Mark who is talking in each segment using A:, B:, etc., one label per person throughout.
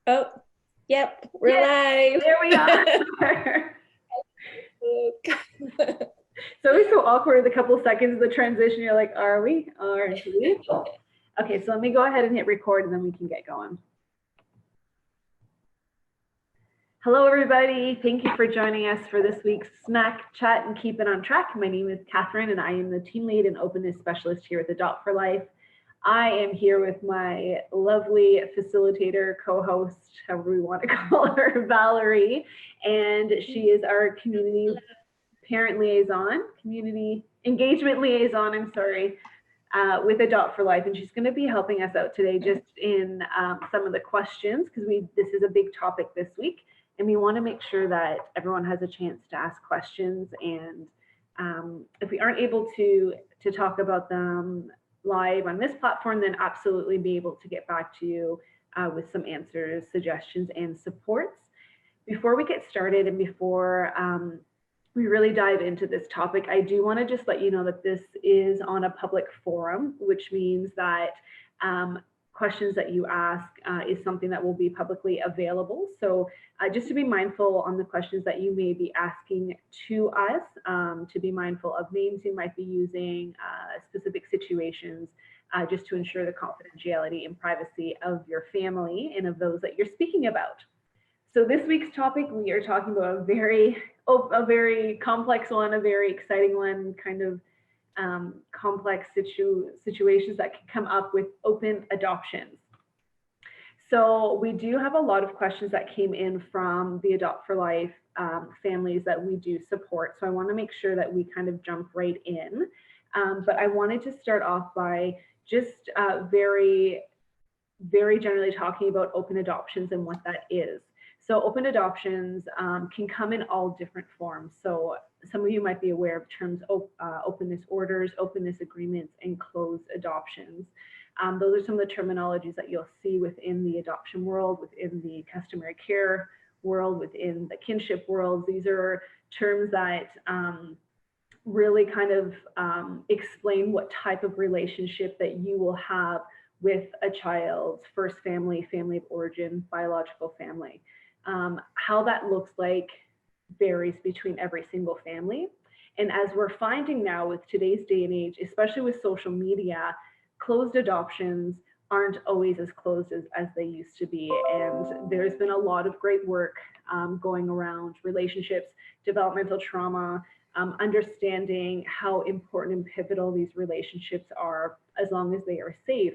A: Oh, yep, we're
B: Yes,
A: live.
B: there we are. So it's so awkward the couple seconds of the transition. You're like, are we? Aren't we? Okay, so let me go ahead and hit record and then we can get going. Hello, everybody. Thank you for joining us for this week's Snack Chat and Keep It on Track. My name is Catherine and I am the team lead and openness specialist here at Adopt for Life. I am here with my lovely facilitator, co-host, however we want to call her, Valerie, and she is our community parent liaison, community engagement liaison, with Adopt for Life, and she's going to be helping us out today just in some of the questions because this is a big topic this week, and we want to make sure that everyone has a chance to ask questions. And if we aren't able to talk about them live on this platform, then absolutely be able to get back to you with some answers, suggestions, and supports. Before we get started and before we really dive into this topic, I do want to just let you know that this is on a public forum, which means that questions that you ask is something that will be publicly available. So just to be mindful on the questions that you may be asking to us, to be mindful of names you might be using, specific situations, just to ensure the confidentiality and privacy of your family and of those that you're speaking about. So this week's topic, we are talking about a very complex one, a very exciting one, kind of complex situations that can come up with open adoptions. So we do have a lot of questions that came in from the Adopt for Life families that we do support. So I want to make sure that we kind of jump right in. But I wanted to start off by just very generally talking about open adoptions and what that is. So open adoptions can come in all different forms. So some of you might be aware of terms openness orders, openness agreements, and closed adoptions. Those are some of the terminologies that you'll see within the adoption world, within the customary care world, within the kinship world. These are terms that really kind of explain what type of relationship that you will have with a child's first family, family of origin, biological family. How that looks like varies between every single family. And as we're finding now with today's day and age, especially with social media, closed adoptions aren't always as closed as they used to be. And there's been a lot of great work going around relationships, developmental trauma, understanding how important and pivotal these relationships are as long as they are safe.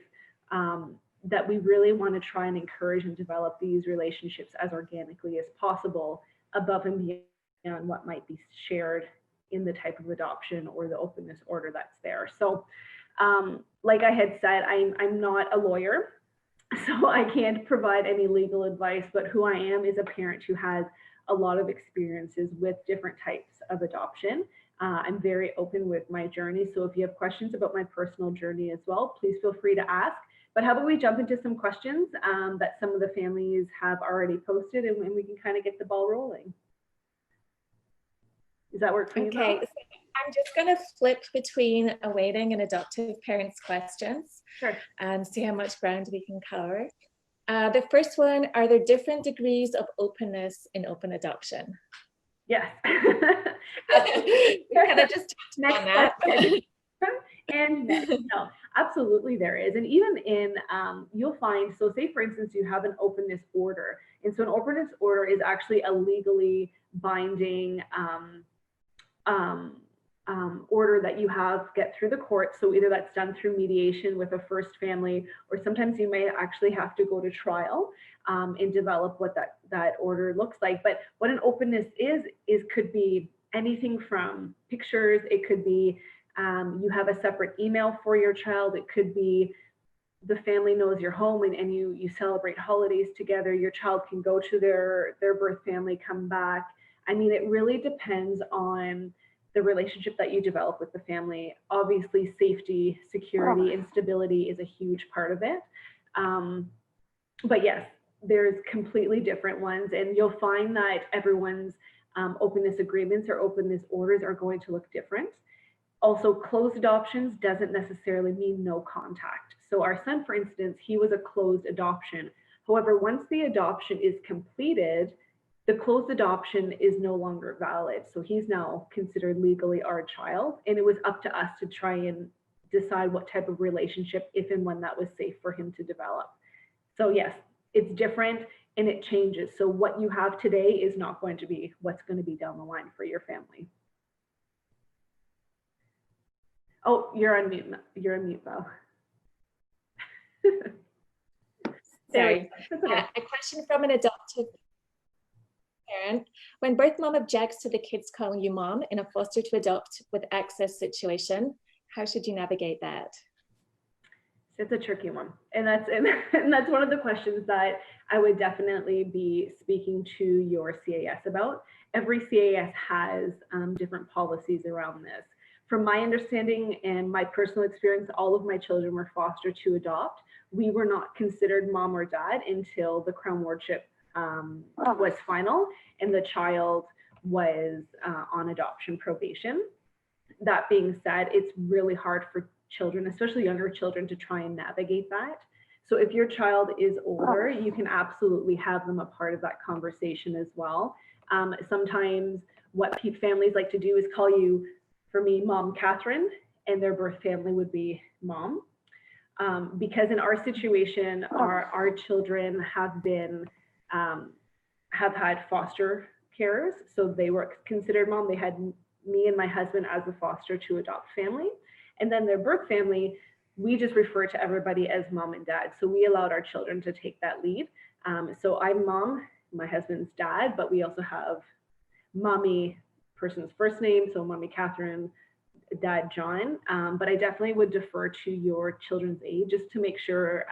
B: That we really want to try and encourage and develop these relationships as organically as possible, above and beyond what might be shared in the type of adoption or the openness order that's there. So like I had said, I'm not a lawyer, so I can't provide any legal advice, but who I am is a parent who has a lot of experiences with different types of adoption. I'm very open with my journey, so if you have questions about my personal journey as well, please feel free to ask. But how about we jump into some questions that some of the families have already posted, and we can kind of get the ball rolling. Does that work for you?
A: Okay, so I'm just going to flip between awaiting and adoptive parents' questions.
B: Sure.
A: And see how much ground we can cover. The first one, are there different degrees of openness in open adoption?
B: Yes.
A: Kind of just
B: next
A: on that.
B: And no, absolutely there is. And even in, you'll find, so say for instance, you have an openness order. And so an openness order is actually a legally binding order that you get through the court. So either that's done through mediation with a first family, or sometimes you may actually have to go to trial and develop what that order looks like. But what an openness is could be anything from pictures. It could be you have a separate email for your child. It could be the family knows your home and you celebrate holidays together. Your child can go to their birth family, come back. I mean, it really depends on the relationship that you develop with the family. Obviously, safety, security, and stability is a huge part of it. But yes, there's completely different ones, and you'll find that everyone's openness agreements or openness orders are going to look different. Also, closed adoptions doesn't necessarily mean no contact. So our son, for instance, he was a closed adoption. However, once the adoption is completed, the closed adoption is no longer valid. So he's now considered legally our child, and it was up to us to try and decide what type of relationship, if and when that was safe for him to develop. So yes, it's different and it changes. So what you have today is not going to be what's going to be down the line for your family. Oh, you're on mute. You're on mute, Val.
A: Sorry.
B: Okay.
A: A question from an adoptive parent. When birth mom objects to the kids calling you mom in a foster to adopt with access situation, how should you navigate that?
B: It's a tricky one. And that's one of the questions that I would definitely be speaking to your CAS about. Every CAS has different policies around this. From my understanding and my personal experience, all of my children were foster to adopt. We were not considered mom or dad until the Crown Wardship was final and the child was on adoption probation. That being said, it's really hard for children, especially younger children, to try and navigate that. So if your child is older, you can absolutely have them a part of that conversation as well. Sometimes what families like to do is call you, for me, Mom Catherine, and their birth family would be Mom. Because in our situation, our children have been, have had foster carers. So they were considered mom. They had me and my husband as a foster to adopt family. And then their birth family, we just refer to everybody as mom and dad. So we allowed our children to take that lead. So I'm mom, my husband's dad, but we also have mommy, person's first name. So mommy Catherine, dad John. But I definitely would defer to your children's age just to make sure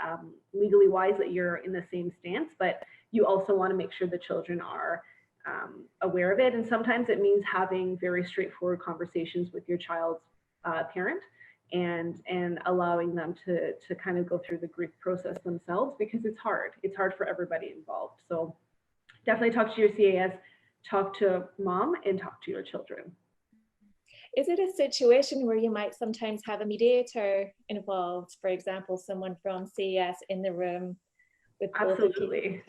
B: legally wise that you're in the same stance, but you also want to make sure the children are aware of it. And sometimes it means having very straightforward conversations with your child's parent and allowing them to kind of go through the grief process themselves, because it's hard. It's hard for everybody involved. So definitely talk to your CAS, talk to mom, and talk to your children.
A: Is it a situation where you might sometimes have a mediator involved, for example, someone from CAS in the room with
B: absolutely,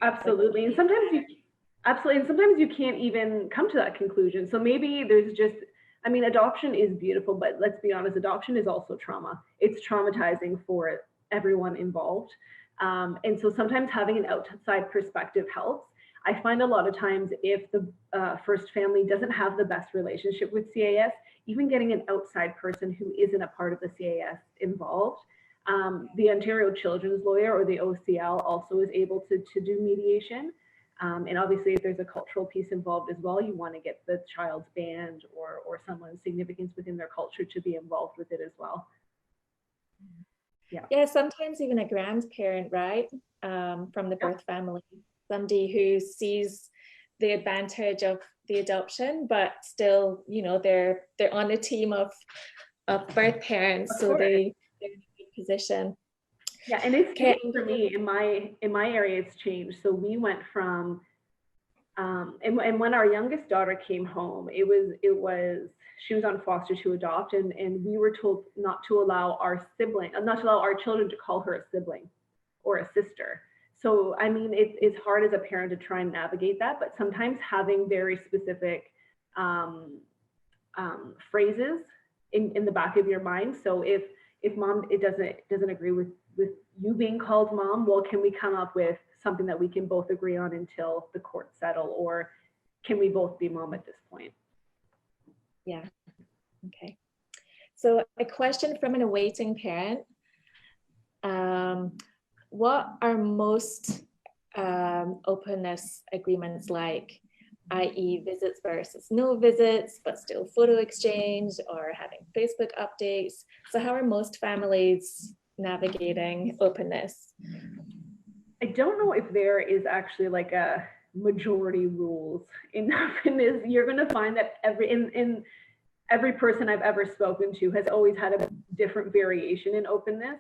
B: absolutely, and sometimes you can't even come to that conclusion. So maybe there's just, I mean, adoption is beautiful, but let's be honest, adoption is also trauma. It's traumatizing for everyone involved, and so sometimes having an outside perspective helps. I find a lot of times if the first family doesn't have the best relationship with CAS, even getting an outside person who isn't a part of the CAS involved, the Ontario Children's Lawyer or the OCL also is able to do mediation. And obviously if there's a cultural piece involved as well, you want to get the child's band or someone's significance within their culture to be involved with it as well.
A: Yeah, sometimes even a grandparent, right, from the birth family. Somebody who sees the advantage of the adoption, but still, you know, they're on the team of birth parents, so they're in a good position.
B: Yeah, and it's changed for me in my area. It's changed. So we went from, and when our youngest daughter came home, she was on foster to adopt, and we were told not to allow our children to call her a sibling or a sister. So, I mean, it's hard as a parent to try and navigate that, but sometimes having very specific phrases in the back of your mind. So if mom, it doesn't agree with you being called mom, well, can we come up with something that we can both agree on until the courts settle, or can we both be mom at this point?
A: Yeah, okay. So a question from an awaiting parent. What are most openness agreements like, i.e. visits versus no visits, but still photo exchange or having Facebook updates? So how are most families navigating openness?
B: I don't know if there is actually like a majority rules in openness. You're going to find that every person I've ever spoken to has always had a different variation in openness.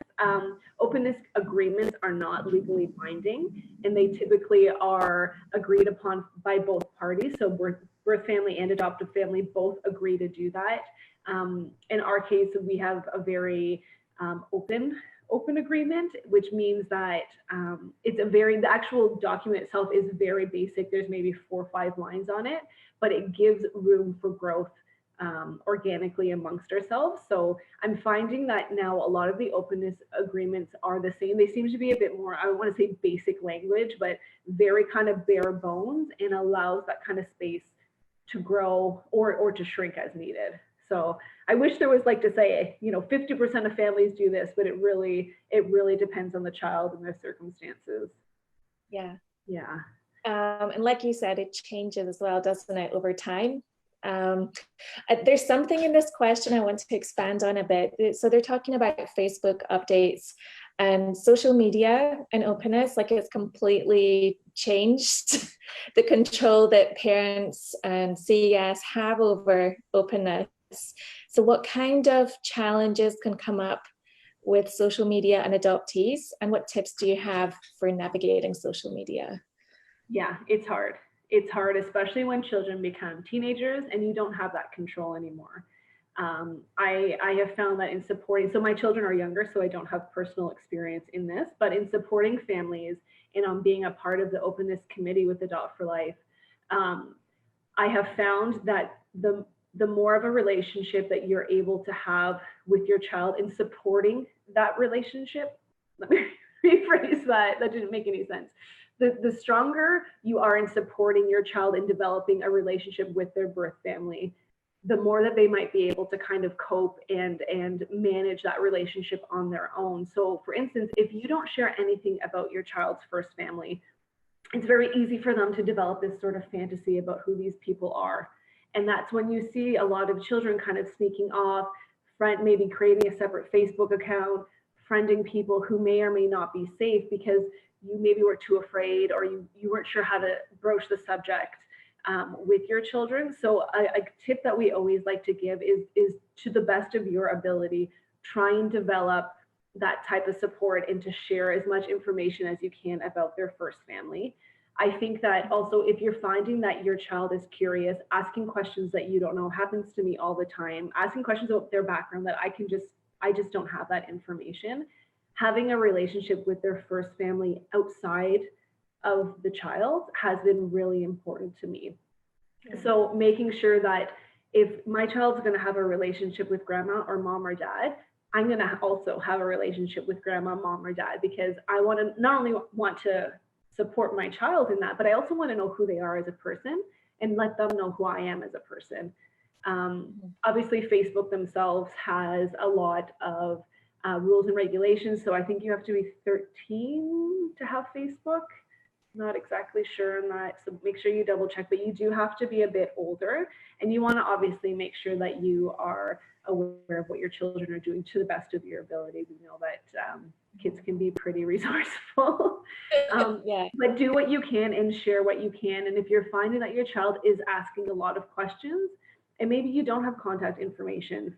B: Openness agreements are not legally binding, and they typically are agreed upon by both parties. So birth family and adoptive family both agree to do that. In our case, we have a very open open agreement, which means that the actual document itself is very basic. There's maybe 4 or 5 lines on it, but it gives room for growth organically amongst ourselves. So I'm finding that now a lot of the openness agreements are the same. They seem to be a bit more, I don't want to say basic language, but very kind of bare bones, and allows that kind of space to grow or to shrink as needed. So I wish there was, like, to say, 50% of families do this, but it really depends on the child and their circumstances.
A: Yeah.
B: Yeah.
A: And like you said, it changes as well, doesn't it, over time? There's something in this question I want to expand on a bit. So they're talking about Facebook updates and social media and openness, like it's completely changed the control that parents and CES have over openness. So what kind of challenges can come up with social media and adoptees, and what tips do you have for navigating social media?
B: Yeah, it's hard. It's hard, especially when children become teenagers and you don't have that control anymore. I have found that in supporting, so my children are younger, so I don't have personal experience in this, but in supporting families and on being a part of the openness committee with Adopt for Life, I have found that the more of a relationship that you're able to have with your child in supporting that relationship, let me rephrase that didn't make any sense. The stronger you are in supporting your child in developing a relationship with their birth family, the more that they might be able to kind of cope and manage that relationship on their own. So for instance, if you don't share anything about your child's first family, it's very easy for them to develop this sort of fantasy about who these people are. And that's when you see a lot of children kind of sneaking off, maybe creating a separate Facebook account, friending people who may or may not be safe because you maybe were too afraid, or you weren't sure how to broach the subject with your children. So a tip that we always like to give is to the best of your ability, try and develop that type of support and to share as much information as you can about their first family. I think that also, if you're finding that your child is curious, asking questions that you don't know happens to me all the time, asking questions about their background that I just don't have that information. Having a relationship with their first family outside of the child has been really important to me. Yeah. So making sure that if my child's going to have a relationship with grandma or mom or dad, I'm going to also have a relationship with grandma, mom, or dad, because I want to not only want to support my child in that, but I also want to know who they are as a person and let them know who I am as a person. Obviously, Facebook themselves has a lot of rules and regulations. So I think you have to be 13 to have Facebook. Not exactly sure on that. So make sure you double check, but you do have to be a bit older, and you want to obviously make sure that you are aware of what your children are doing to the best of your ability. We know that kids can be pretty resourceful,
A: yeah.
B: But do what you can and share what you can. And if you're finding that your child is asking a lot of questions, and maybe you don't have contact information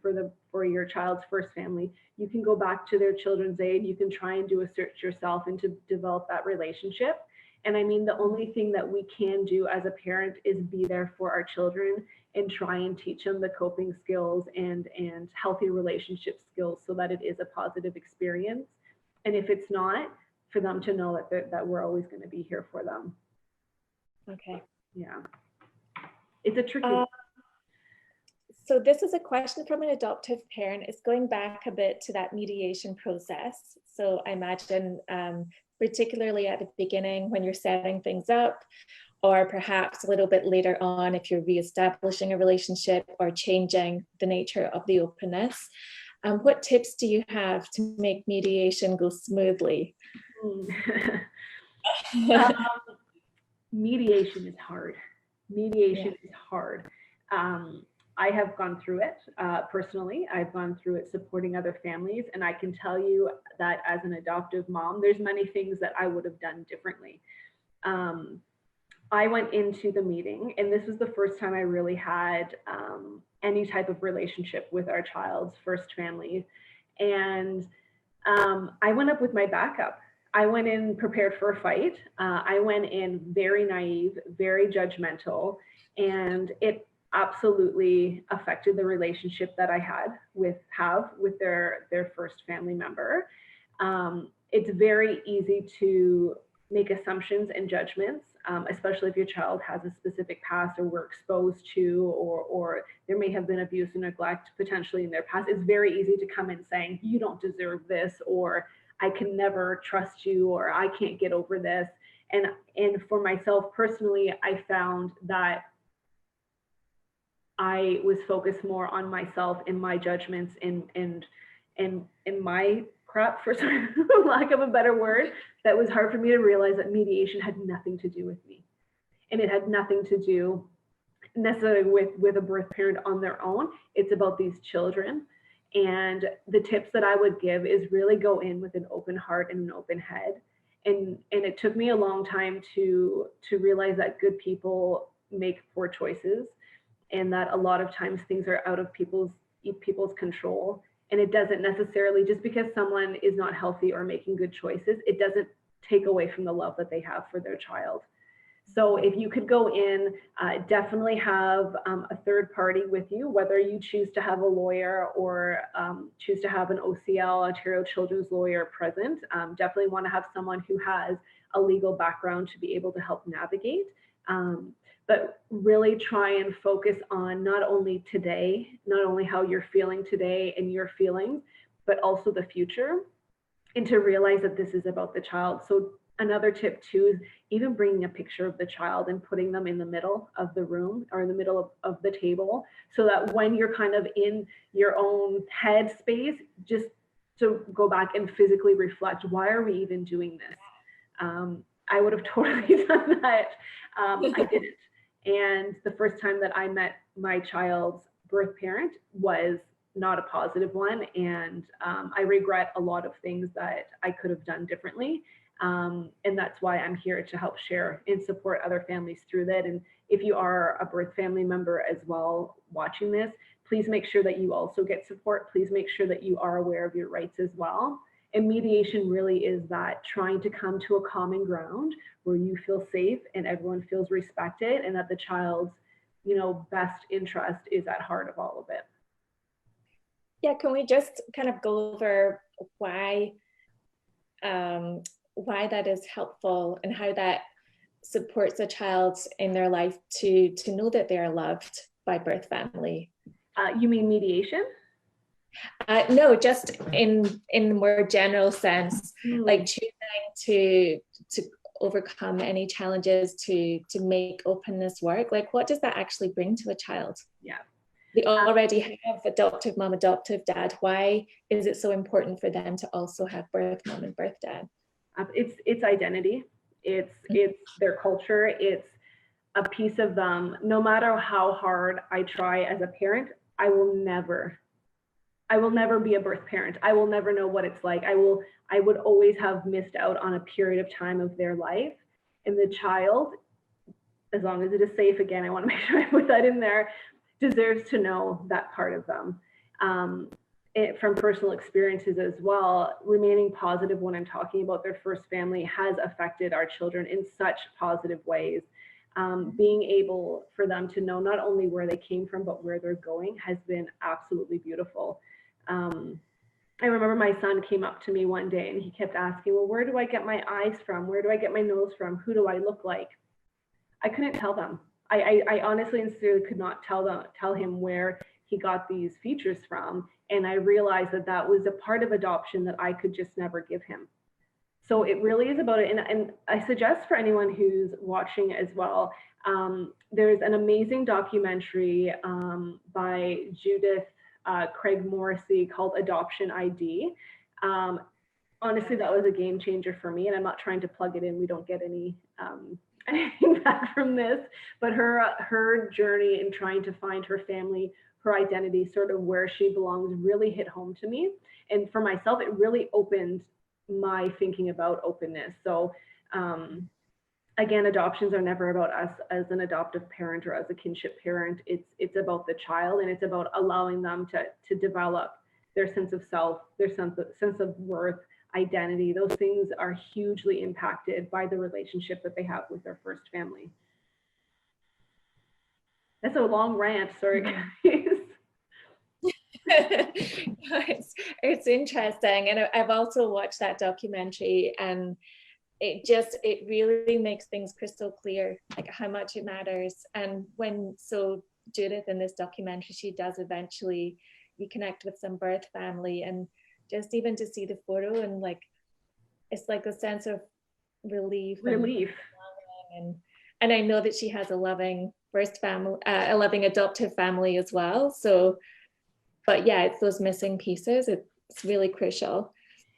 B: for your child's first family, you can go back to their children's aid. You can try and do a search yourself and to develop that relationship. And I mean, the only thing that we can do as a parent is be there for our children and try and teach them the coping skills and healthy relationship skills so that it is a positive experience. And if it's not, for them to know that we're always going to be here for them.
A: Okay.
B: Yeah. It's a tricky one.
A: So this is a question from an adoptive parent. It's going back a bit to that mediation process. So I imagine particularly at the beginning when you're setting things up, or perhaps a little bit later on if you're reestablishing a relationship or changing the nature of the openness. What tips do you have to make mediation go smoothly?
B: Mediation is hard. Mediation is hard. I have gone through it personally. I've gone through it supporting other families, and I can tell you that as an adoptive mom, there's many things that I would have done differently. I went into the meeting, and this was the first time I really had any type of relationship with our child's first family. And I went up with my backup. I went in prepared for a fight. I went in very naive, very judgmental, and it absolutely affected the relationship that I had with their first family member. It's very easy to make assumptions and judgments, especially if your child has a specific past or were exposed to, or there may have been abuse and neglect potentially in their past. It's very easy to come in saying, you don't deserve this, or I can never trust you, or I can't get over this. And for myself personally, I found that I was focused more on myself and my judgments and my crap, for lack of a better word, that was hard for me to realize that mediation had nothing to do with me. And it had nothing to do necessarily with a birth parent on their own. It's about these children. And the tips that I would give is really go in with an open heart and an open head. And it took me a long time to realize that good people make poor choices, and that a lot of times things are out of people's control. And it doesn't necessarily, just because someone is not healthy or making good choices, it doesn't take away from the love that they have for their child. So if you could go in, definitely have a third party with you, whether you choose to have a lawyer or choose to have an OCL, Ontario Children's Lawyer, present. Definitely want to have someone who has a legal background to be able to help navigate. But really try and focus on not only today, not only how you're feeling today and your feelings, but also the future, and to realize that this is about the child. So another tip too is even bringing a picture of the child and putting them in the middle of the room or in the middle of the table, so that when you're kind of in your own head space, just to go back and physically reflect, why are we even doing this? I would have totally done that. I didn't. And the first time that I met my child's birth parent was not a positive one. And I regret a lot of things that I could have done differently. And that's why I'm here to help share and support other families through that. And if you are a birth family member as well watching this, please make sure that you also get support. Please make sure that you are aware of your rights as well. And mediation really is that trying to come to a common ground where you feel safe and everyone feels respected, and that the child's, best interest is at heart of all of it.
A: Yeah, can we just kind of go over why that is helpful and how that supports a child in their life to know that they are loved by birth family?
B: You mean mediation?
A: No, just in the more general sense, like choosing to overcome any challenges to make openness work. Like, what does that actually bring to a child?
B: Yeah.
A: They already have adoptive mom, adoptive dad. Why is it so important for them to also have birth mom and birth dad?
B: It's identity. It's their culture. It's a piece of them. No matter how hard I try as a parent, I will never be a birth parent. I will never know what it's like. I would always have missed out on a period of time of their life. And the child, as long as it is safe, again, I want to make sure I put that in there, deserves to know that part of them. From personal experiences as well, remaining positive when I'm talking about their first family has affected our children in such positive ways. Being able for them to know not only where they came from, but where they're going has been absolutely beautiful. I remember my son came up to me one day and he kept asking, well, where do I get my eyes from? Where do I get my nose from? Who do I look like? I couldn't tell them. I honestly and sincerely could not tell him where he got these features from. And I realized that was a part of adoption that I could just never give him. So it really is about it. And I suggest for anyone who's watching as well, there's an amazing documentary by Judith Craig Morrissey called Adoption ID. Honestly, that was a game changer for me, and I'm not trying to plug it in. We don't get anything back from this, but her journey in trying to find her family, her identity, sort of where she belongs, really hit home to me. And for myself, it really opened my thinking about openness. So again, adoptions are never about us as an adoptive parent or as a kinship parent. It's about the child, and it's about allowing them to develop their sense of self, their sense of worth, identity. Those things are hugely impacted by the relationship that they have with their first family. That's a long rant, sorry guys.
A: It's interesting, and I've also watched that documentary, and it really makes things crystal clear, like how much it matters. And so Judith in this documentary, she does eventually reconnect with some birth family, and just even to see the photo, and like it's like a sense of relief. And I know that she has a loving first family, a loving adoptive family as well. So, but yeah, it's those missing pieces. It's really crucial.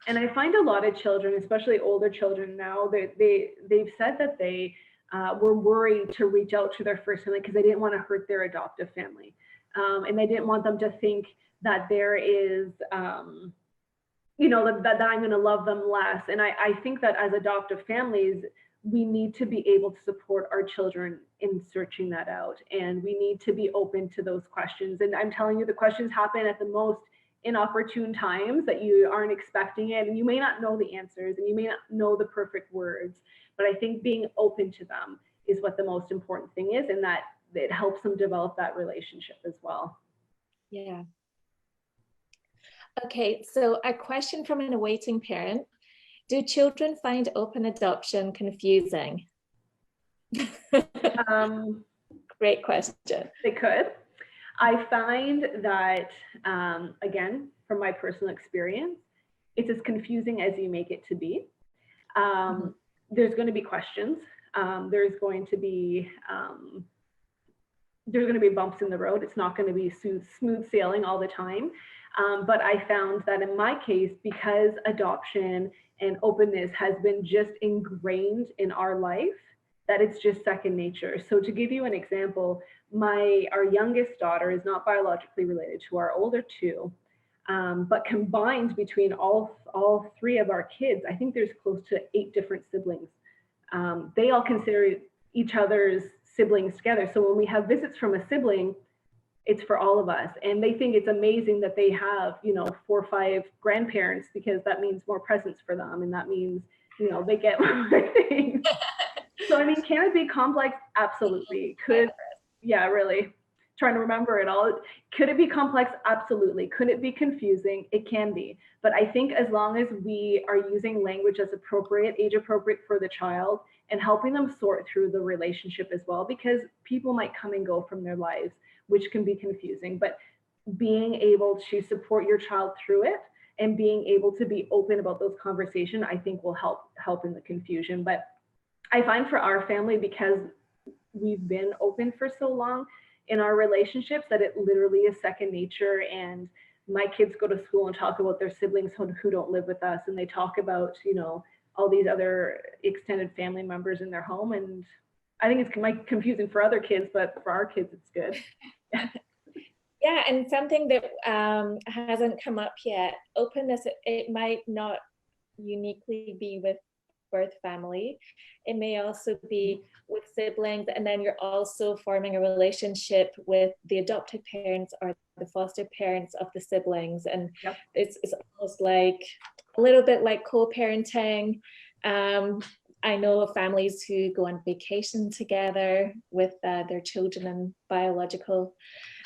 B: And I find a lot of children, especially older children now, they've said that they were worried to reach out to their first family because they didn't want to hurt their adoptive family. And they didn't want them to think that there is, that I'm going to love them less. And I think that as adoptive families, we need to be able to support our children in searching that out. And we need to be open to those questions. And I'm telling you, the questions happen at the most inopportune times that you aren't expecting it. And you may not know the answers, and you may not know the perfect words, but I think being open to them is what the most important thing is, and that it helps them develop that relationship as well.
A: Yeah. Okay, so a question from an awaiting parent. Do children find open adoption confusing? Great question.
B: They could. I find that, again, from my personal experience, it's as confusing as you make it to be. There's going to be questions. There's going to be bumps in the road. It's not going to be smooth sailing all the time. But I found that in my case, because adoption and openness has been just ingrained in our life, that it's just second nature. So to give you an example, our youngest daughter is not biologically related to our older two, but combined between all three of our kids, I think there's close to 8 different siblings. They all consider each other's siblings together. So when we have visits from a sibling, it's for all of us. And they think it's amazing that they have, 4 or 5 grandparents, because that means more presents for them. And that means, they get more things. So, I mean, can it be complex? Absolutely. Really trying to remember it all. Could it be complex? Absolutely. Could it be confusing? It can be. But I think as long as we are using language that's appropriate, age appropriate for the child, and helping them sort through the relationship as well, because people might come and go from their lives, which can be confusing. But being able to support your child through it and being able to be open about those conversations, I think will help in the confusion. But I find for our family, because we've been open for so long in our relationships, that it literally is second nature. And my kids go to school and talk about their siblings who don't live with us, and they talk about, all these other extended family members in their home. And I think it's confusing for other kids, but for our kids, it's good.
A: Yeah, and something that hasn't come up yet, openness, it might not uniquely be with birth family. It may also be with siblings, and then you're also forming a relationship with the adopted parents or the foster parents of the siblings. And yep. It's almost like a little bit like co-parenting. I know of families who go on vacation together with their children and biological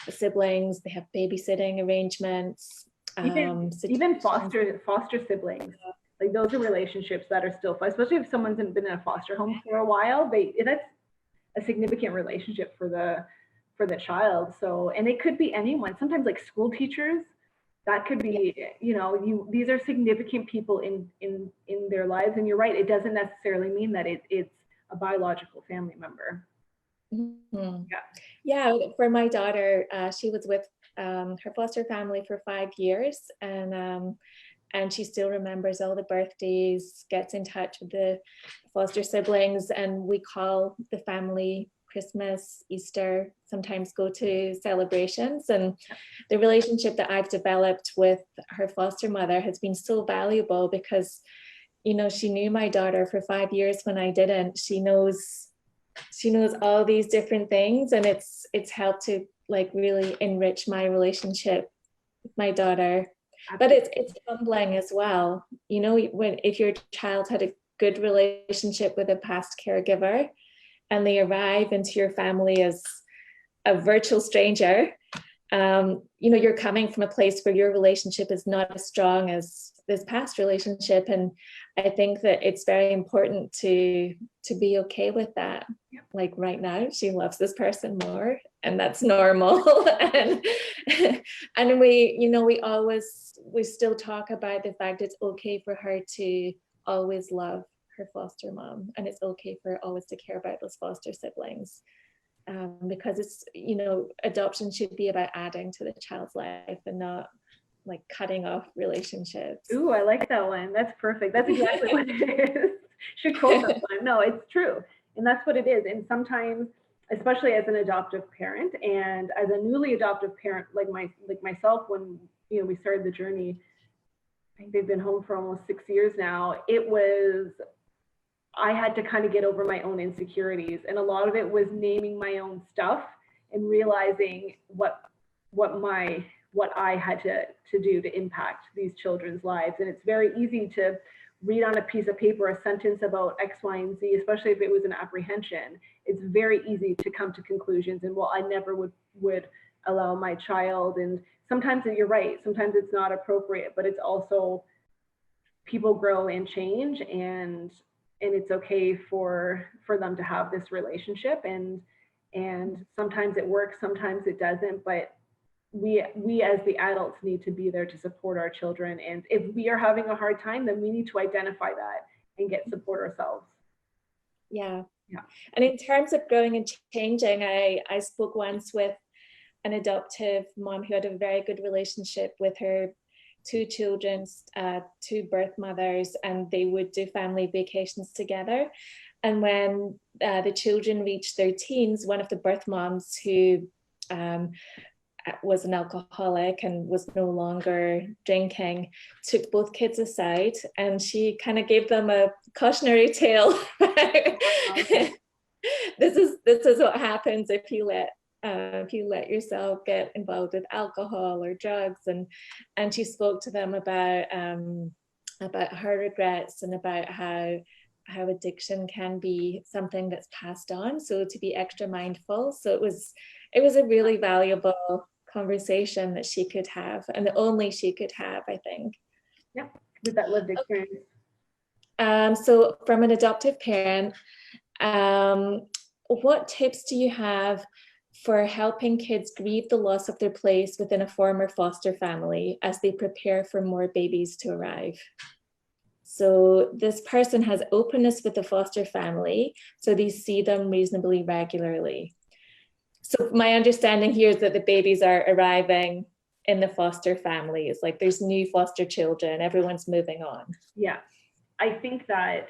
A: siblings. They have babysitting arrangements.
B: Even foster siblings. Like, those are relationships that are still fun, especially if someone's been in a foster home for a while. That's a significant relationship for the child. So, and it could be anyone. Sometimes, like school teachers, that could be, these are significant people in their lives. And you're right, it doesn't necessarily mean that it's a biological family member.
A: Mm-hmm. Yeah. For my daughter, she was with her foster family for 5 years, and she still remembers all the birthdays, gets in touch with the foster siblings, and we call the family Christmas, Easter, sometimes go to celebrations. And the relationship that I've developed with her foster mother has been so valuable, because, she knew my daughter for 5 years when I didn't. She knows all these different things, and it's helped to like really enrich my relationship with my daughter. But it's humbling as well, if your child had a good relationship with a past caregiver and they arrive into your family as a virtual stranger, you're coming from a place where your relationship is not as strong as this past relationship. And I think that it's very important to be okay with that. Like right now, she loves this person more, and that's normal. and we still talk about the fact it's okay for her to always love her foster mom, and it's okay for her always to care about those foster siblings. Because it's, adoption should be about adding to the child's life and not like cutting off relationships.
B: Ooh, I like that one. That's perfect. That's exactly what it is. Should quote that one. No, it's true. And that's what it is. And sometimes, especially as an adoptive parent and as a newly adoptive parent, like myself, when we started the journey, I think they've been home for almost 6 years now. I had to kind of get over my own insecurities, and a lot of it was naming my own stuff and realizing what I had to do to impact these children's lives. And it's very easy to read on a piece of paper a sentence about X, Y, and Z, especially if it was an apprehension. It's very easy to come to conclusions and, well, I never would allow my child. And sometimes you're right, sometimes it's not appropriate, but it's also, people grow and change, and it's okay for them to have this relationship, and sometimes it works, sometimes it doesn't, but we as the adults need to be there to support our children. And if we are having a hard time, then we need to identify that and get support ourselves.
A: Yeah. And in terms of growing and changing, I spoke once with an adoptive mom who had a very good relationship with her two children's two birth mothers, and they would do family vacations together. And when the children reached their teens, one of the birth moms, who was an alcoholic and was no longer drinking, took both kids aside, and she kind of gave them a cautionary tale. This is what happens if you let yourself get involved with alcohol or drugs, and she spoke to them about her regrets and about how addiction can be something that's passed on, so to be extra mindful. So it was a really valuable conversation that she could have, and the only she could have, I think.
B: Yeah, with that lived experience.
A: So from an adoptive parent, what tips do you have for helping kids grieve the loss of their place within a former foster family as they prepare for more babies to arrive? So this person has openness with the foster family, so they see them reasonably regularly. So my understanding here is that the babies are arriving in the foster families, like there's new foster children, everyone's moving on.
B: Yeah, I think that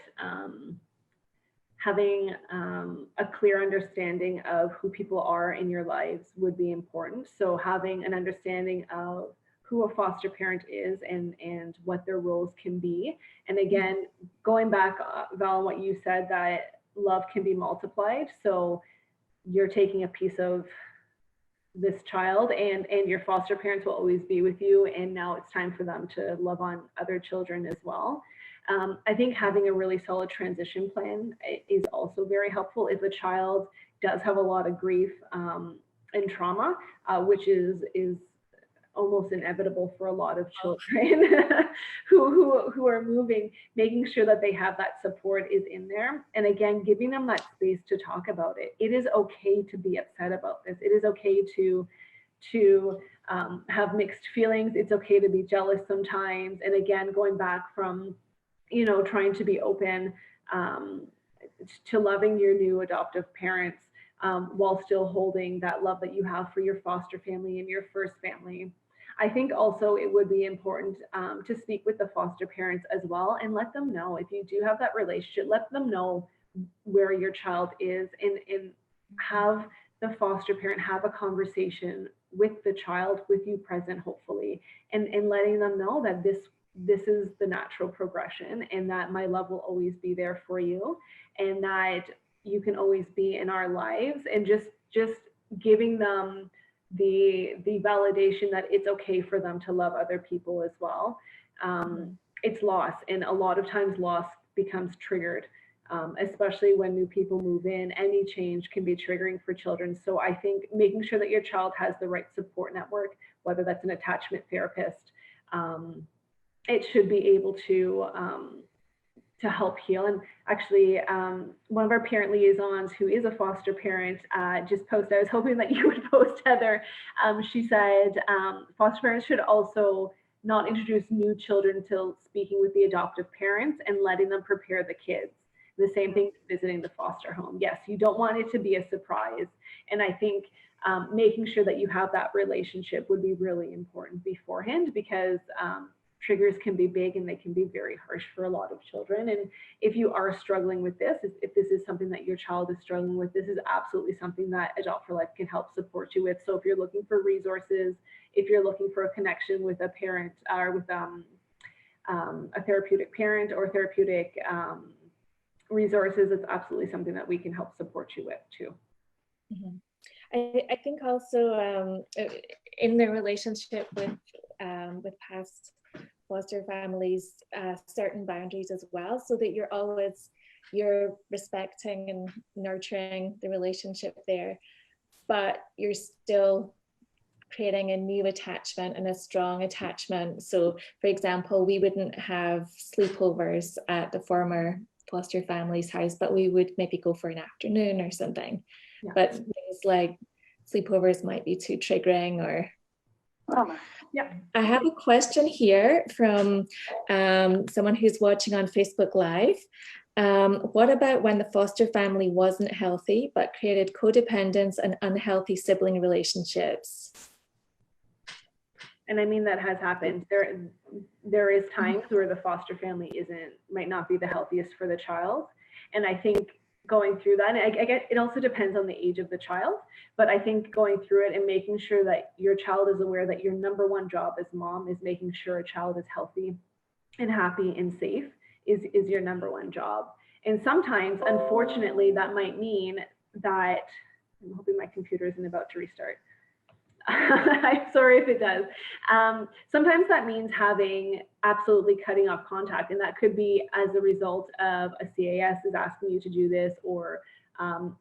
B: having a clear understanding of who people are in your lives would be important. So having an understanding of who a foster parent is and what their roles can be. And again, going back, Val, on what you said, that love can be multiplied. So you're taking a piece of this child, and your foster parents will always be with you, and now it's time for them to love on other children as well. I think having a really solid transition plan is also very helpful if a child does have a lot of grief and trauma, which is almost inevitable for a lot of children who are moving. Making sure that they have that support is in there, and again, giving them that space to talk about it. It is okay to be upset about this. It is okay to have mixed feelings. It's okay to be jealous sometimes. And again, going back from trying to be open to loving your new adoptive parents while still holding that love that you have for your foster family and your first family. I think also it would be important to speak with the foster parents as well, and let them know, if you do have that relationship, let them know where your child is, and have the foster parent have a conversation with the child, with you present, hopefully, and letting them know that this is the natural progression, and that my love will always be there for you, and that you can always be in our lives, and just giving them the validation that it's okay for them to love other people as well. It's loss, and a lot of times loss becomes triggered especially when new people move in. Any change can be triggering for children. So I think making sure that your child has the right support network, whether that's an attachment therapist, it should be able to help heal. And actually, one of our parent liaisons, who is a foster parent, just posted, I was hoping that you would post, Heather. She said foster parents should also not introduce new children till speaking with the adoptive parents and letting them prepare the kids. The same thing visiting the foster home. Yes, you don't want it to be a surprise. And I think making sure that you have that relationship would be really important beforehand, because triggers can be big and they can be very harsh for a lot of children. And if you are struggling with this, if this is something that your child is struggling with, this is absolutely something that Adopt for Life can help support you with. So if you're looking for resources, if you're looking for a connection with a parent or with a therapeutic parent or therapeutic resources, it's absolutely something that we can help support you with too.
A: Mm-hmm. I think also in the relationship with past foster families, certain boundaries as well, so that you're respecting and nurturing the relationship there, but you're still creating a new attachment and a strong attachment. So for example, we wouldn't have sleepovers at the former foster family's house, but we would maybe go for an afternoon or something. Yeah. But things like sleepovers might be too triggering or yeah. I have a question here from someone who's watching on Facebook Live. What about when the foster family wasn't healthy, but created codependence and unhealthy sibling relationships?
B: And I mean, that has happened. There is times where the foster family might not be the healthiest for the child. And I think going through that, and I get, it also depends on the age of the child, but I think going through it and making sure that your child is aware that your number one job as mom is making sure a child is healthy and happy and safe is your number one job. And sometimes, unfortunately, that might mean that, I'm hoping my computer isn't about to restart. I'm sorry if it does. Sometimes that means absolutely cutting off contact, and that could be as a result of a CAS is asking you to do this, or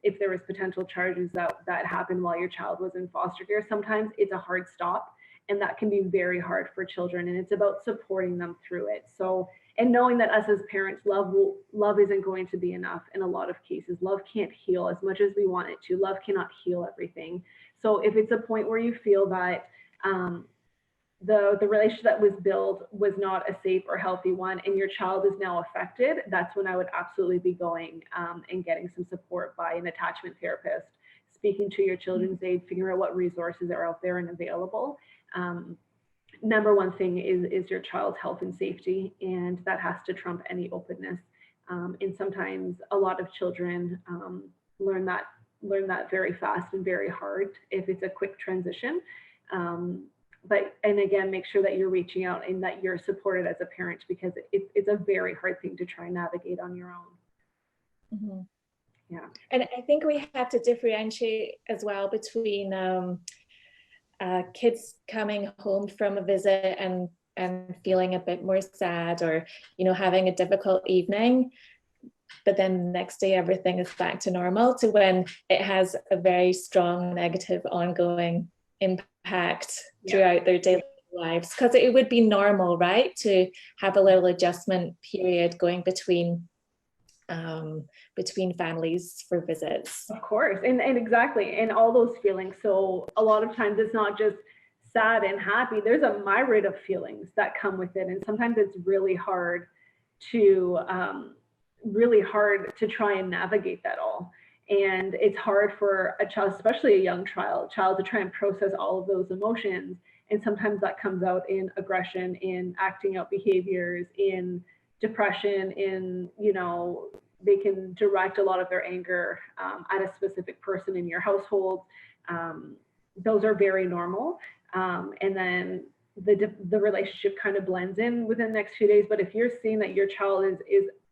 B: if there was potential charges that happened while your child was in foster care. Sometimes it's a hard stop, and that can be very hard for children, and it's about supporting them through it. So, and knowing that us as parents, love isn't going to be enough in a lot of cases. Love can't heal as much as we want it to. Love cannot heal everything. So if it's a point where you feel that the relationship that was built was not a safe or healthy one, and your child is now affected, that's when I would absolutely be going and getting some support by an attachment therapist, speaking to your children's aid, figuring out what resources are out there and available. Number one thing is your child's health and safety, and that has to trump any openness. And sometimes a lot of children learn that very fast and very hard if it's a quick transition. And again, make sure that you're reaching out and that you're supported as a parent, because it's a very hard thing to try and navigate on your own.
A: Mm-hmm. Yeah. And I think we have to differentiate as well between kids coming home from a visit and feeling a bit more sad, or, having a difficult evening, but then the next day everything is back to normal, to when it has a very strong negative ongoing impact throughout their daily lives. Because it would be normal, right, to have a little adjustment period going between families for visits.
B: Of course, and exactly, and all those feelings. So a lot of times it's not just sad and happy. There's a myriad of feelings that come with it, and sometimes it's really hard to try and navigate that all. And it's hard for a child, especially a young child, to try and process all of those emotions. And sometimes that comes out in aggression, in acting out behaviors, in depression, in, they can direct a lot of their anger at a specific person in your household. Those are very normal. And then the relationship kind of blends in within the next few days. But if you're seeing that your child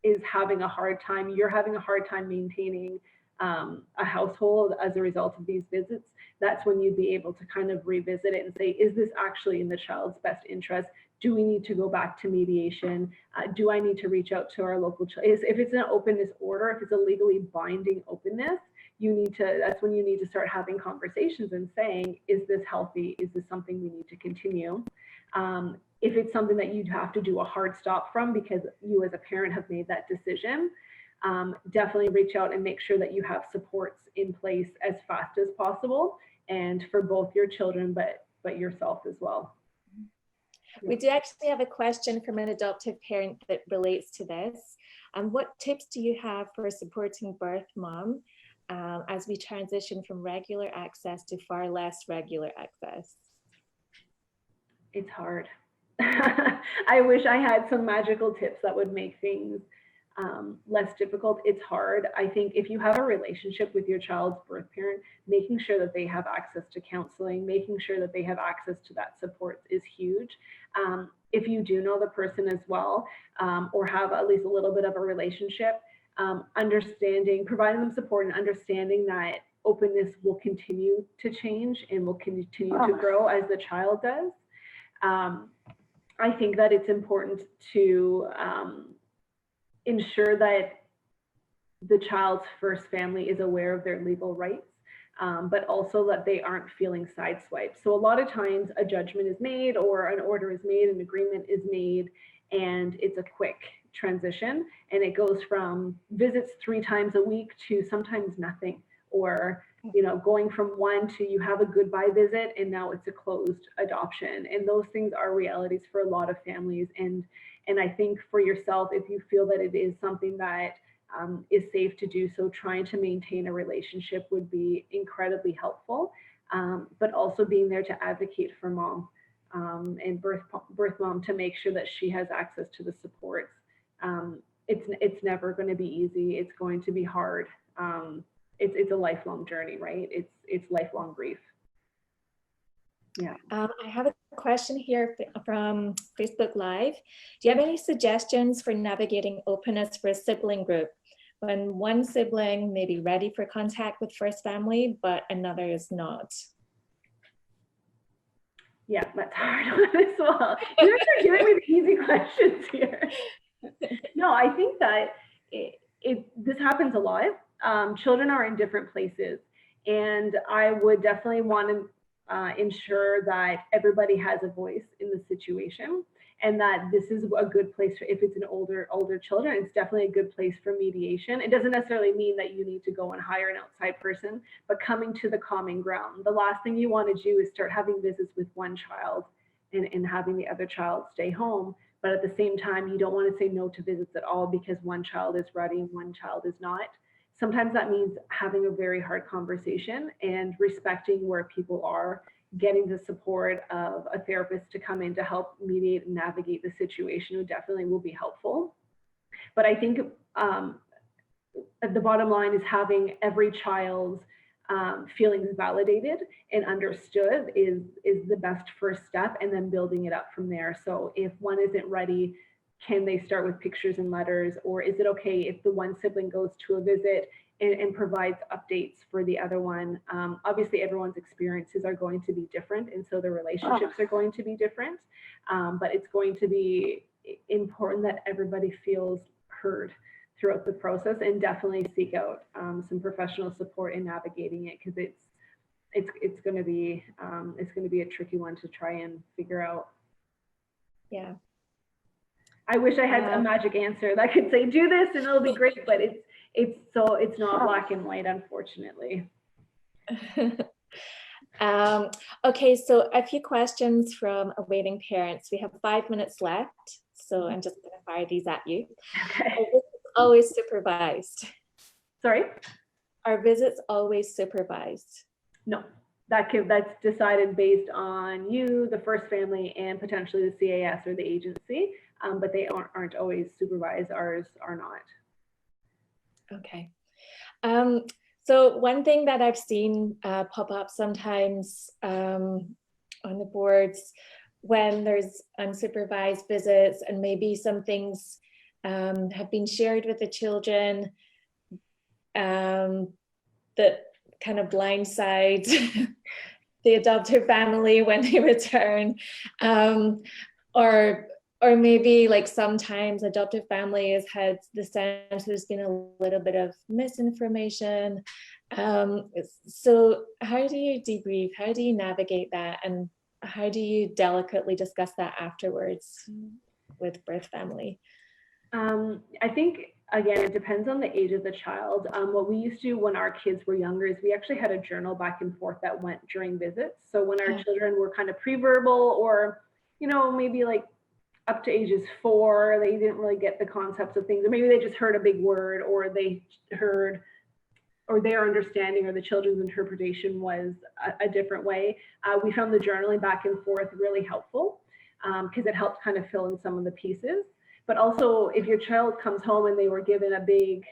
B: is having a hard time, you're having a hard time maintaining a household as a result of these visits, that's when you'd be able to kind of revisit it and say, is this actually in the child's best interest? Do we need to go back to mediation? Do I need to reach out to our local if it's an openness order, if it's a legally binding openness, that's when you need to start having conversations and saying, is this healthy? Is this something we need to continue? If it's something that you'd have to do a hard stop from because you as a parent have made that decision, definitely reach out and make sure that you have supports in place as fast as possible, and for both your children, but yourself as well.
A: We do actually have a question from an adoptive parent that relates to this. What tips do you have for supporting birth mom as we transition from regular access to far less regular access?
B: It's hard. I wish I had some magical tips that would make things less difficult. It's hard. I think if you have a relationship with your child's birth parent, making sure that they have access to counseling, making sure that they have access to that support is huge. If you do know the person as well, or have at least a little bit of a relationship, providing them support and understanding that openness will continue to change and will continue to grow as the child does. I think that it's important to ensure that the child's first family is aware of their legal rights, but also that they aren't feeling sideswiped. So a lot of times a judgment is made or an order is made, an agreement is made, and it's a quick transition, and it goes from visits 3 times a week to sometimes nothing, or going from 1 to you have a goodbye visit and now it's a closed adoption. And those things are realities for a lot of families. And I think for yourself, if you feel that it is something that is safe to do so, trying to maintain a relationship would be incredibly helpful, but also being there to advocate for mom and birth mom to make sure that she has access to the supports. It's never going to be easy. It's going to be hard. It's a lifelong journey, right? It's lifelong grief. Yeah.
A: I have a question here from Facebook Live. Do you have any suggestions for navigating openness for a sibling group when one sibling may be ready for contact with first family, but another is not?
B: Yeah, that's hard as well. You're giving me the easy questions here. No, I think that this happens a lot. Children are in different places, and I would definitely want to ensure that everybody has a voice in the situation, and that this is a good place for, if it's an older children, it's definitely a good place for mediation. It doesn't necessarily mean that you need to go and hire an outside person, but coming to the common ground. The last thing you want to do is start having visits with one child and having the other child stay home. But at the same time, you don't want to say no to visits at all because one child is ready and one child is not. Sometimes that means having a very hard conversation and respecting where people are, getting the support of a therapist to come in to help mediate and navigate the situation definitely will be helpful. But I think the bottom line is having every child's feelings validated and understood is the best first step, and then building it up from there. So if one isn't ready, can they start with pictures and letters, or is it okay if the one sibling goes to a visit and provides updates for the other one? Obviously, everyone's experiences are going to be different, and so the relationships are going to be different, but it's going to be important that everybody feels heard throughout the process, and definitely seek out some professional support in navigating it, because it's going to be a tricky one to try and figure out.
A: Yeah.
B: I wish I had a magic answer that could say do this and it'll be great, but it's not black and white, unfortunately.
A: Okay, so a few questions from awaiting parents. We have 5 minutes left, so I'm just going to fire these at you.
B: Okay.
A: Are visits always supervised?
B: Sorry?
A: Are visits always supervised?
B: No, that's decided based on you, the first family, and potentially the CAS or the agency, but they aren't always supervised. Ours are not.
A: Okay. So one thing that I've seen pop up sometimes on the boards when there's unsupervised visits, and maybe some things have been shared with the children that kind of blindside the adoptive family when they return. or maybe like sometimes adoptive families had the sense there's been a little bit of misinformation. So how do you debrief? How do you navigate that? And how do you delicately discuss that afterwards with birth family?
B: I think, again, it depends on the age of the child. What we used to do when our kids were younger is we actually had a journal back and forth that went during visits. So when our children were kind of pre-verbal or, maybe like up to ages 4, they didn't really get the concepts of things, or maybe they just heard a big word, or they heard, or their understanding or the children's interpretation was a different way. We found the journaling back and forth really helpful because it helped kind of fill in some of the pieces. But also, if your child comes home and they were given a big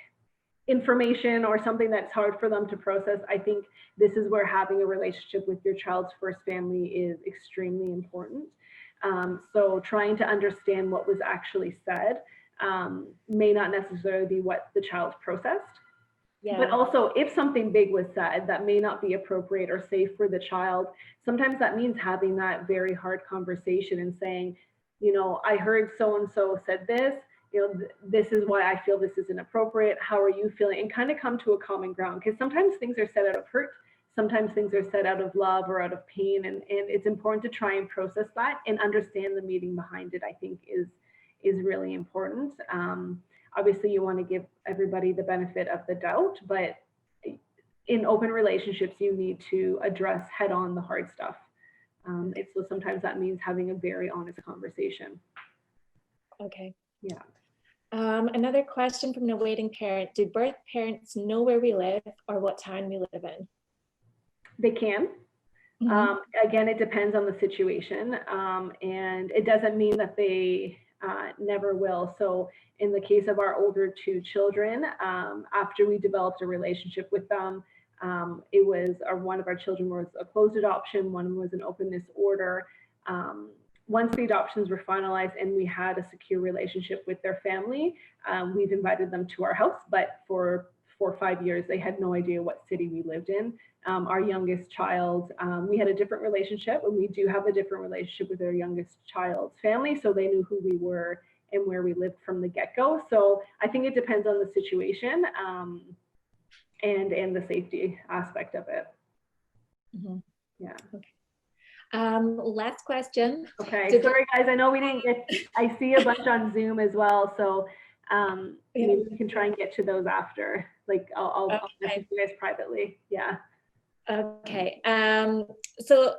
B: information or something that's hard for them to process, I think this is where having a relationship with your child's first family is extremely important. So trying to understand what was actually said may not necessarily be what the child processed. Yeah. But also, if something big was said that may not be appropriate or safe for the child, sometimes that means having that very hard conversation and saying, I heard so-and-so said this, this is why I feel this is inappropriate. How are you feeling? And kind of come to a common ground, because sometimes things are said out of hurt. Sometimes things are said out of love or out of pain. And it's important to try and process that and understand the meaning behind it, I think is really important. Obviously, you want to give everybody the benefit of the doubt, but in open relationships, you need to address head on the hard stuff. So sometimes that means having a very honest conversation.
A: Okay.
B: Yeah.
A: Another question from an awaiting parent. Do birth parents know where we live or what town we live in?
B: They can. Mm-hmm. Again, it depends on the situation. And it doesn't mean that they never will. So in the case of our older 2 children, after we developed a relationship with them, it was one of our children was a closed adoption, one was an openness order. Once the adoptions were finalized and we had a secure relationship with their family, we've invited them to our house, but for 4 or 5 years, they had no idea what city we lived in. Our youngest child, we had a different relationship, and we do have a different relationship with our youngest child's family, so they knew who we were and where we lived from the get-go. So I think it depends on the situation. And the safety aspect of it. Mm-hmm. Yeah.
A: Okay. Last question.
B: Okay. Sorry, guys. I know we didn't get. I see a bunch on Zoom as well, so maybe we can try and get to those after. Like I'll message you guys privately. Yeah.
A: Okay. So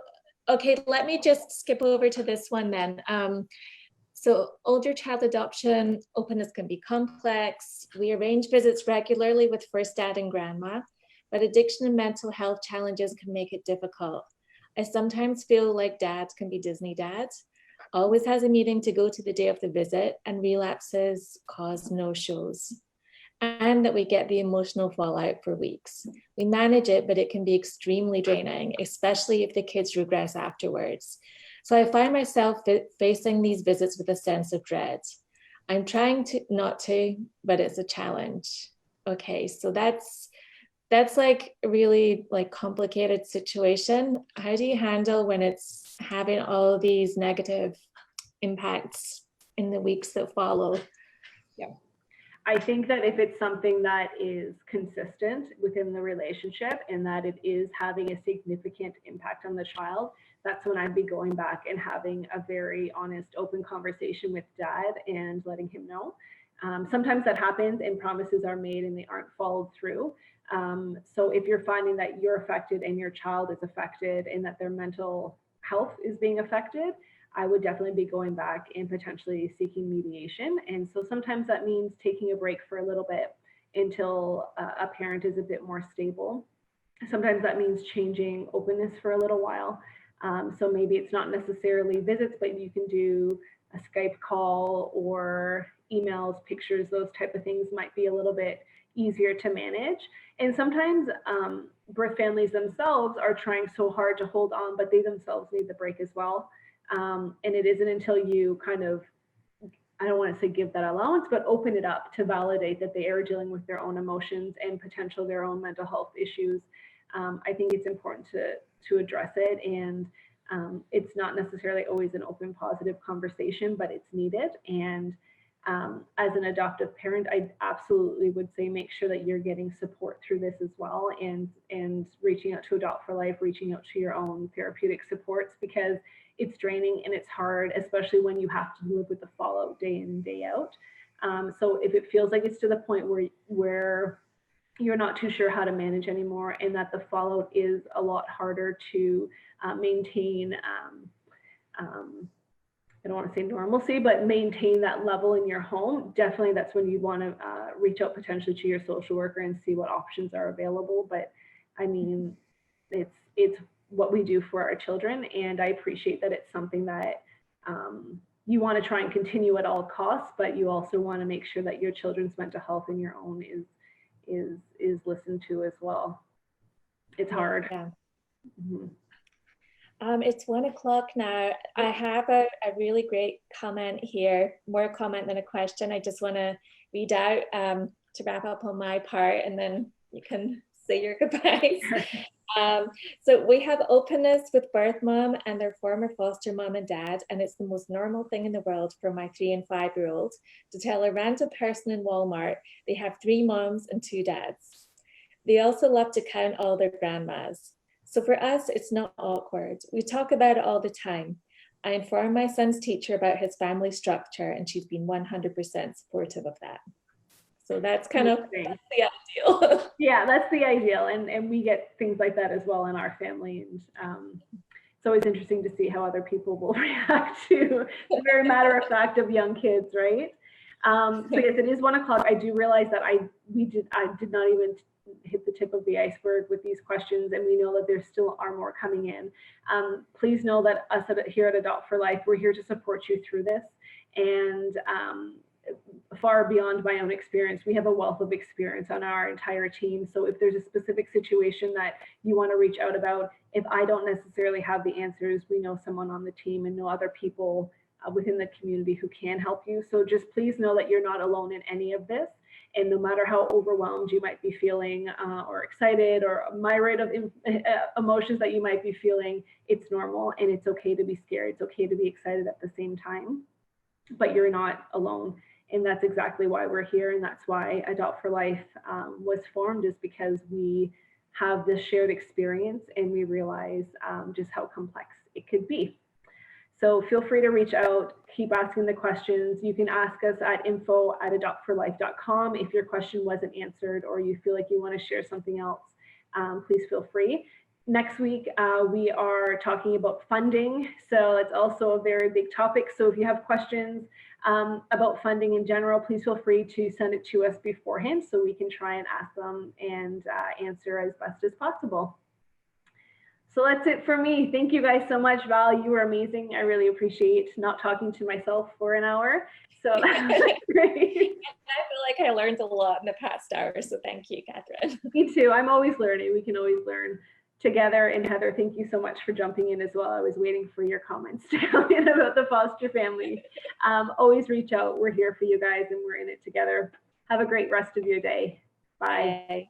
A: let me just skip over to this one then. So older child adoption, openness can be complex. We arrange visits regularly with first dad and grandma, but addiction and mental health challenges can make it difficult. I sometimes feel like dads can be Disney dads, always has a meeting to go to the day of the visit, and relapses cause no-shows. And that we get the emotional fallout for weeks. We manage it, but it can be extremely draining, especially if the kids regress afterwards. So I find myself facing these visits with a sense of dread. I'm trying to not to, but it's a challenge. Okay, so that's like a really like complicated situation. How do you handle when it's having all these negative impacts in the weeks that follow?
B: Yeah. I think that if it's something that is consistent within the relationship and that it is having a significant impact on the child, that's when I'd be going back and having a very honest, open conversation with dad and letting him know. Sometimes that happens and promises are made and they aren't followed through. So if you're finding that you're affected and your child is affected and that their mental health is being affected, I would definitely be going back and potentially seeking mediation. And so sometimes that means taking a break for a little bit until a parent is a bit more stable. Sometimes that means changing openness for a little while. So maybe it's not necessarily visits, but you can do a Skype call or emails, pictures, those type of things might be a little bit easier to manage. And sometimes birth families themselves are trying so hard to hold on, but they themselves need the break as well. And it isn't until you kind of, I don't want to say give that allowance, but open it up to validate that they are dealing with their own emotions and potential their own mental health issues. I think it's important to address it. And It's not necessarily always an open, positive conversation, but it's needed. And as an adoptive parent, I absolutely would say make sure that you're getting support through this as well, and reaching out to Adopt for Life, reaching out to your own therapeutic supports, because it's draining and it's hard, especially when you have to live with the fallout day in and day out. So if it feels like it's to the point where you're not too sure how to manage anymore, and that the fallout is a lot harder to maintain, I don't want to say normalcy, but maintain that level in your home, definitely that's when you want to reach out potentially to your social worker and see what options are available. But I mean, it's what we do for our children, and I appreciate that it's something that you want to try and continue at all costs, but you also want to make sure that your children's mental health and your own is listened to as well. It's hard.
A: Yeah.
B: Mm-hmm.
A: It's 1 o'clock now. I have a really great comment here, more a comment than a question. I just want to read out to wrap up on my part, and then you can say your goodbyes. So we have openness with birth mom and their former foster mom and dad, and it's the most normal thing in the world for my 3 and 5-year-olds to tell a random person in Walmart they have 3 moms and 2 dads. They also love to count all their grandmas. So for us, it's not awkward. We talk about it all the time. I informed my son's teacher about his family structure, and she's been 100% supportive of that. So that's kind of the ideal.
B: Yeah, that's the ideal. And we get things like that as well in our family. And it's always interesting to see how other people will react to the very matter of fact of young kids, right? So yes, it is 1 o'clock. I do realize that I did not even hit the tip of the iceberg with these questions, and we know that there still are more coming in. Please know that us here at Adopt for Life, we're here to support you through this, and far beyond my own experience, we have a wealth of experience on our entire team. So if there's a specific situation that you want to reach out about, if I don't necessarily have the answers, we know someone on the team and know other people within the community who can help you. So just please know that you're not alone in any of this. And no matter how overwhelmed you might be feeling or excited or a myriad of emotions that you might be feeling, it's normal, and it's okay to be scared. It's okay to be excited at the same time, but you're not alone. And that's exactly why we're here. And that's why Adopt for Life was formed, is because we have this shared experience and we realize just how complex it could be. So feel free to reach out, keep asking the questions. You can ask us at info@adoptforlife.com if your question wasn't answered or you feel like you want to share something else. Please feel free. Next week, we are talking about funding. So it's also a very big topic. So if you have questions about funding in general, please feel free to send it to us beforehand so we can try and ask them and answer as best as possible. So that's it for me. Thank you guys so much. Val, you were amazing. I really appreciate not talking to myself for an hour. So that's great.
A: I feel like I learned a lot in the past hour. So thank you, Catherine.
B: Me too. I'm always learning. We can always learn together. And Heather, thank you so much for jumping in as well. I was waiting for your comments to come in about the foster family. Always reach out. We're here for you guys and we're in it together. Have a great rest of your day. Bye.
A: Bye.